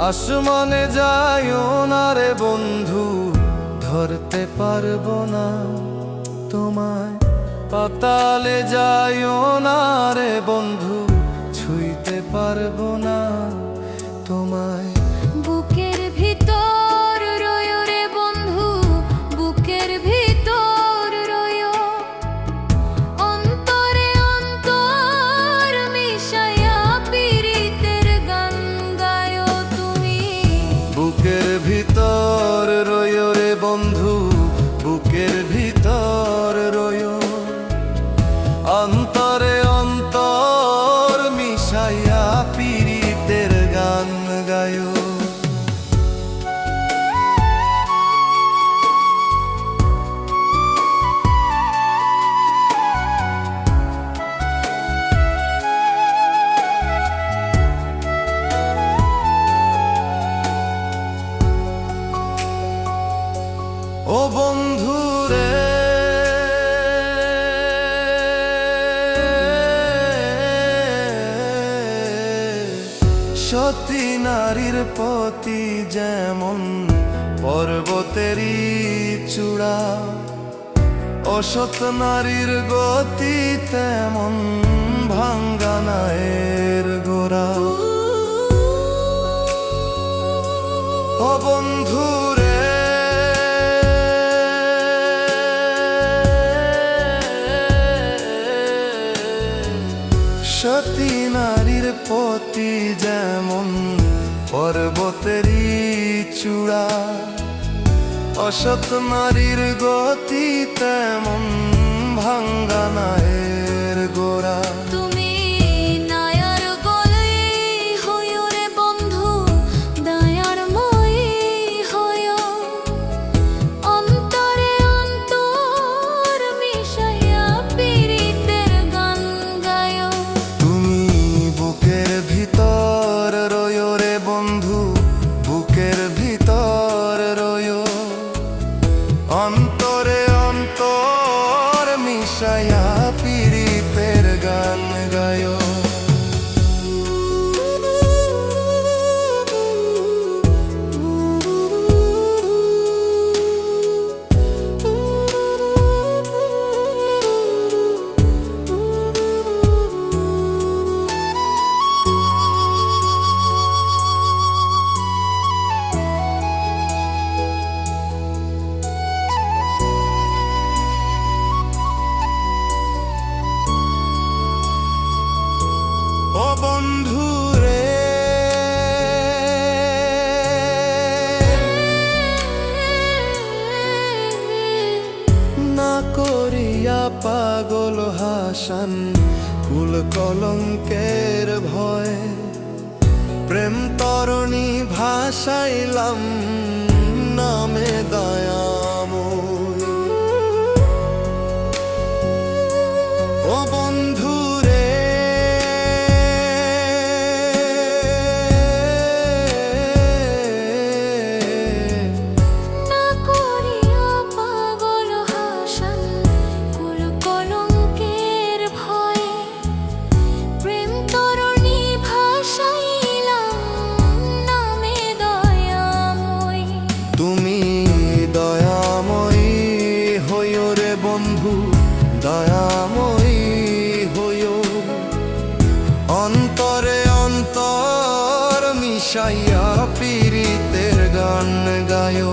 আসমানে যাইও না রে বন্ধু, ধরতে পারবো না তোমায়। পাতালে যাইও না রে বন্ধু, ছুঁইতে পারবো না তোমায়। বুকের ভিতর রয়ো রে বন্ধু, বুকের ভিতর রয়ো, অন্তরে অন্তর মিশায়া পীড়িতের গান গায়ো তুমি। বুকের ভিতর রয়ো রে বন্ধু, বুকের ভিতর রয়ো, অন্তরে অন্তর মিশাইয়া পীড়িতের গান গায়ো। ও বন্ধু রে, সতী নারীর পতি যেমন পর্বতেরই চূড়া, অসৎ নারীর গতি তেমন ভাঙ্গা নায়ের গোড়া। ও বন্ধু রে, সতী নারীর পতি যেমন পর্বতেরই চূড়া, অসৎ নারীর গতি তেমন ভাঙ্গা নায়ের গোড়া। তুমি নায়ার গলে হইও রে বন্ধু, দয়ার মই হইও, অন্তরে অন্তর মিশাইয়া পীড়িতের গান গায়ো। তুমি বুকের ভিতর রয়ো রে বন্ধু, বুকের ভিতর রয়ো, অন্তরে অন্তর মিশাইয়া পীড়িতের গান গায়ো। ও বন্ধু রে, না করিয়া পাগল হাসান কুল কলঙ্কের ভয়, প্রেম তরণী ভাসাইলাম নামে দয়াময়। ও বন্ধু রে, না করিয়া পাগল হাসান কুল কলঙ্কের ভয়ে, প্রেম তরণী ভাসাইলাম নামে দয়াময়। তুমি দয়াময়ী হইও রে বন্ধু, দয়াময়ী হইও, অন্তরে অন্তর মিশাইয়া পীড়িতের গান গায়ো।